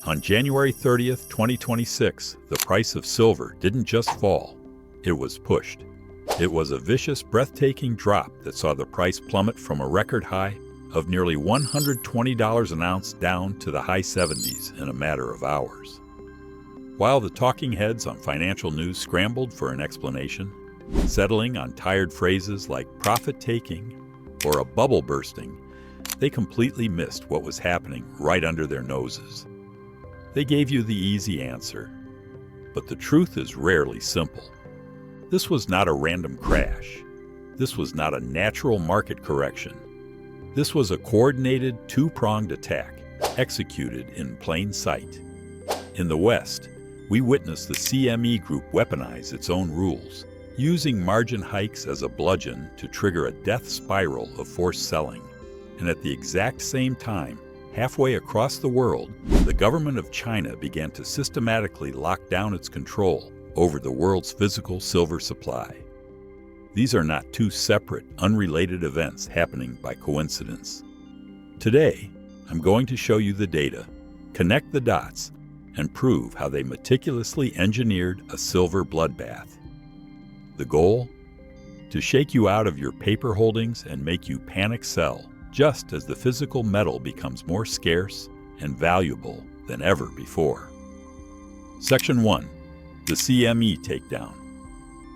On January 30th, 2026, the price of silver didn't just fall, it was pushed. It was a vicious, breathtaking drop that saw the price plummet from a record high of nearly $120 an ounce down to the high 70s in a matter of hours. While the talking heads on financial news scrambled for an explanation, settling on tired phrases like profit-taking or a bubble bursting, they completely missed what was happening right under their noses. They gave you the easy answer, but the truth is rarely simple. This was not a random crash. This was not a natural market correction. This was a coordinated, two-pronged attack, executed in plain sight. In the West, we witnessed the CME Group weaponize its own rules, using margin hikes as a bludgeon to trigger a death spiral of forced selling. And at the exact same time, halfway across the world, the government of China began to systematically lock down its control over the world's physical silver supply. These are not two separate, unrelated events happening by coincidence. Today, I'm going to show you the data, connect the dots, and prove how they meticulously engineered a silver bloodbath. The goal? To shake you out of your paper holdings and make you panic sell, just as the physical metal becomes more scarce and valuable than ever before. Section 1. The CME Takedown.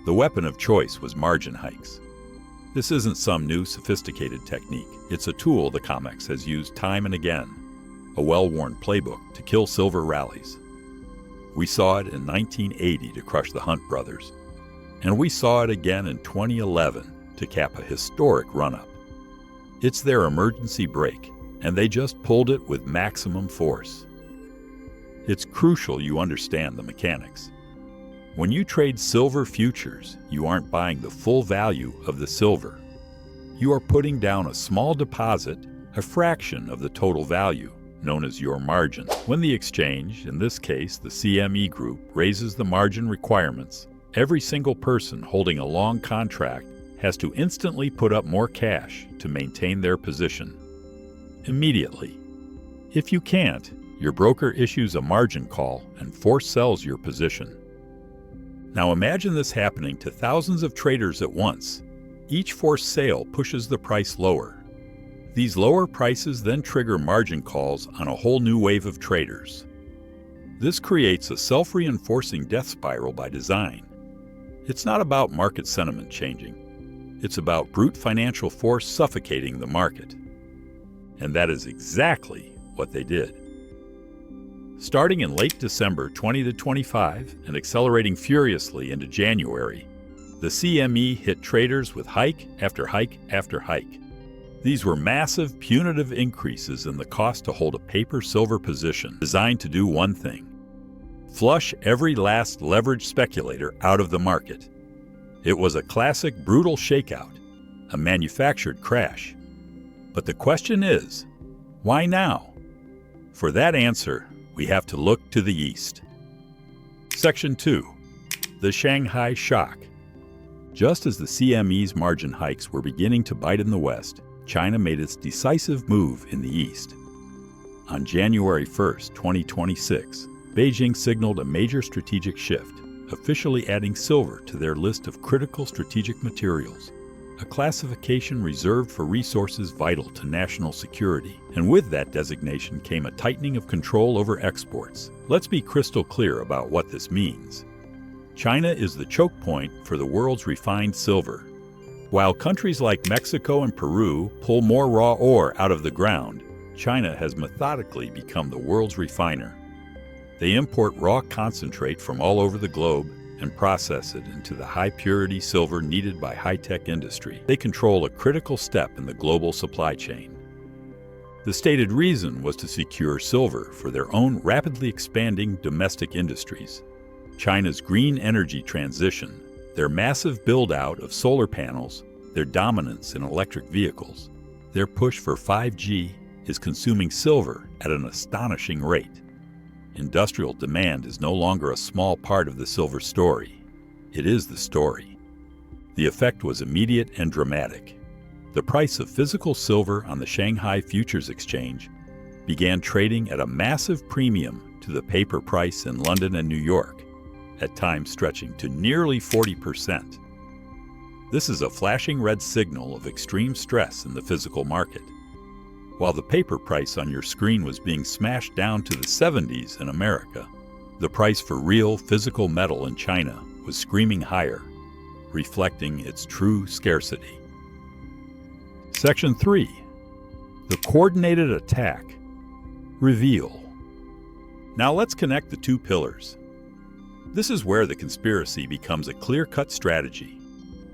The weapon of choice was margin hikes. This isn't some new sophisticated technique. It's a tool the COMEX has used time and again, a well-worn playbook to kill silver rallies. We saw it in 1980 to crush the Hunt brothers, and we saw it again in 2011 to cap a historic run-up. It's their emergency brake, and they just pulled it with maximum force. It's crucial you understand the mechanics. When you trade silver futures, you aren't buying the full value of the silver. You are putting down a small deposit, a fraction of the total value, known as your margin. When the exchange, in this case the CME Group, raises the margin requirements, every single person holding a long contract has to instantly put up more cash to maintain their position. Immediately. If you can't, your broker issues a margin call and force sells your position. Now imagine this happening to thousands of traders at once. Each forced sale pushes the price lower. These lower prices then trigger margin calls on a whole new wave of traders. This creates a self-reinforcing death spiral by design. It's not about market sentiment changing. It's about brute financial force suffocating the market. And that is exactly what they did. Starting in late December 2025 and accelerating furiously into January, the CME hit traders with hike after hike after hike. These were massive, punitive increases in the cost to hold a paper silver position, designed to do one thing: flush every last leveraged speculator out of the market. It was a classic brutal shakeout, a manufactured crash. But the question is, why now? For that answer, we have to look to the east. Section 2. The Shanghai Shock. Just as the CME's margin hikes were beginning to bite in the West, China made its decisive move in the East. On January 1, 2026, Beijing signaled a major strategic shift, officially adding silver to their list of critical strategic materials, a classification reserved for resources vital to national security. And with that designation came a tightening of control over exports. Let's be crystal clear about what this means. China is the choke point for the world's refined silver. While countries like Mexico and Peru pull more raw ore out of the ground, China has methodically become the world's refiner. They import raw concentrate from all over the globe and process it into the high-purity silver needed by high-tech industry. They control a critical step in the global supply chain. The stated reason was to secure silver for their own rapidly expanding domestic industries. China's green energy transition, their massive build-out of solar panels, their dominance in electric vehicles, their push for 5G is consuming silver at an astonishing rate. Industrial demand is no longer a small part of the silver story. It is the story. The effect was immediate and dramatic. The price of physical silver on the Shanghai Futures Exchange began trading at a massive premium to the paper price in London and New York, at times stretching to nearly 40%. This is a flashing red signal of extreme stress in the physical market. While the paper price on your screen was being smashed down to the 70s in America, the price for real physical metal in China was screaming higher, reflecting its true scarcity. Section 3. The Coordinated Attack. Reveal. Now let's connect the two pillars. This is where the conspiracy becomes a clear-cut strategy.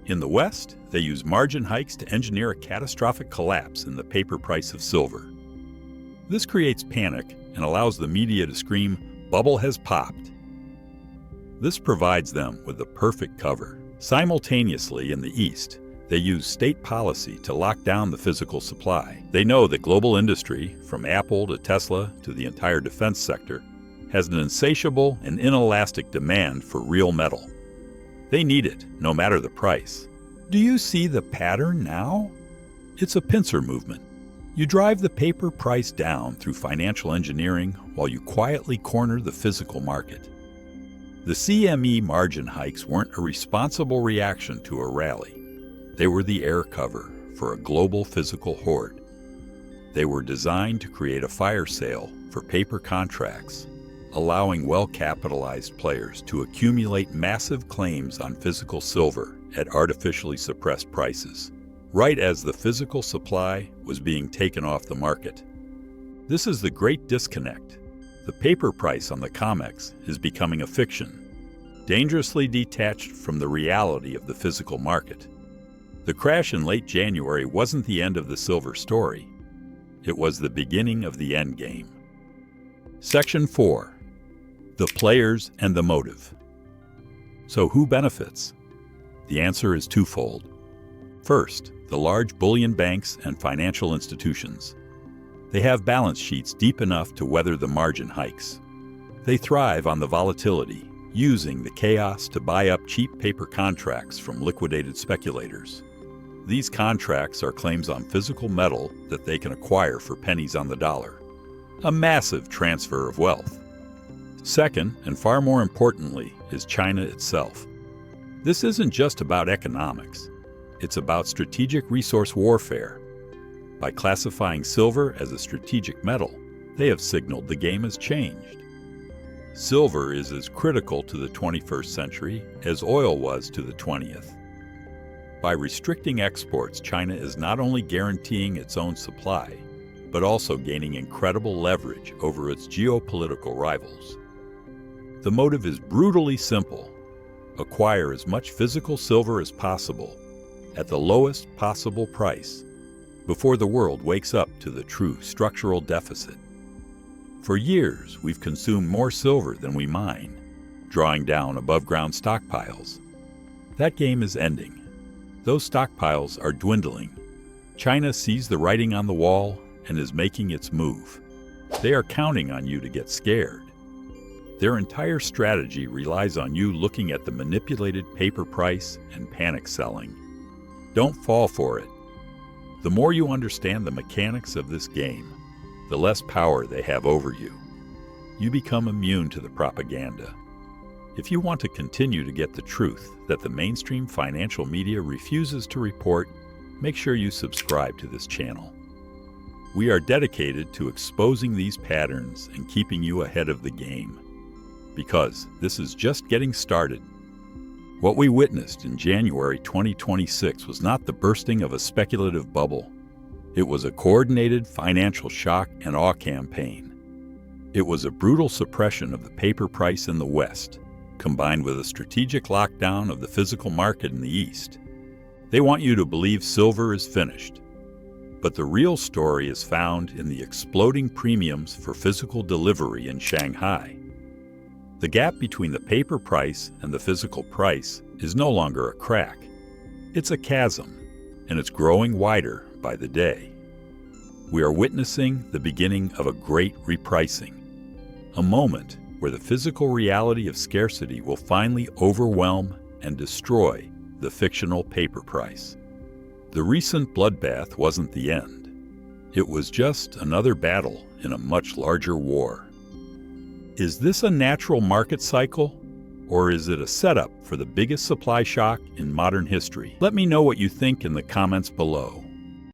In the West, they use margin hikes to engineer a catastrophic collapse in the paper price of silver. This creates panic and allows the media to scream, "Bubble has popped." This provides them with the perfect cover. Simultaneously, in the East, they use state policy to lock down the physical supply. They know that global industry, from Apple to Tesla to the entire defense sector, has an insatiable and inelastic demand for real metal. They need it, no matter the price. Do you see the pattern now? It's a pincer movement. You drive the paper price down through financial engineering while you quietly corner the physical market. The CME margin hikes weren't a responsible reaction to a rally. They were the air cover for a global physical hoard. They were designed to create a fire sale for paper contracts, allowing well-capitalized players to accumulate massive claims on physical silver at artificially suppressed prices, right as the physical supply was being taken off the market. This is the great disconnect. The paper price on the COMEX is becoming a fiction, dangerously detached from the reality of the physical market. The crash in late January wasn't the end of the silver story. It was the beginning of the end game. Section 4. The players and the motive. So who benefits? The answer is twofold. First, the large bullion banks and financial institutions. They have balance sheets deep enough to weather the margin hikes. They thrive on the volatility, using the chaos to buy up cheap paper contracts from liquidated speculators. These contracts are claims on physical metal that they can acquire for pennies on the dollar. A massive transfer of wealth. Second, and far more importantly, is China itself. This isn't just about economics. It's about strategic resource warfare. By classifying silver as a strategic metal, they have signaled the game has changed. Silver is as critical to the 21st century as oil was to the 20th. By restricting exports, China is not only guaranteeing its own supply, but also gaining incredible leverage over its geopolitical rivals. The motive is brutally simple. Acquire as much physical silver as possible, at the lowest possible price, before the world wakes up to the true structural deficit. For years, we've consumed more silver than we mine, drawing down above-ground stockpiles. That game is ending. Those stockpiles are dwindling. China sees the writing on the wall and is making its move. They are counting on you to get scared. Their entire strategy relies on you looking at the manipulated paper price and panic selling. Don't fall for it. The more you understand the mechanics of this game, the less power they have over you. You become immune to the propaganda. If you want to continue to get the truth that the mainstream financial media refuses to report, make sure you subscribe to this channel. We are dedicated to exposing these patterns and keeping you ahead of the game. Because this is just getting started. What we witnessed in January 2026 was not the bursting of a speculative bubble. It was a coordinated financial shock and awe campaign. It was a brutal suppression of the paper price in the West, combined with a strategic lockdown of the physical market in the East. They want you to believe silver is finished. But the real story is found in the exploding premiums for physical delivery in Shanghai. The gap between the paper price and the physical price is no longer a crack. It's a chasm, and it's growing wider by the day. We are witnessing the beginning of a great repricing, a moment where the physical reality of scarcity will finally overwhelm and destroy the fictional paper price. The recent bloodbath wasn't the end. It was just another battle in a much larger war. Is this a natural market cycle, or is it a setup for the biggest supply shock in modern history? Let me know what you think in the comments below.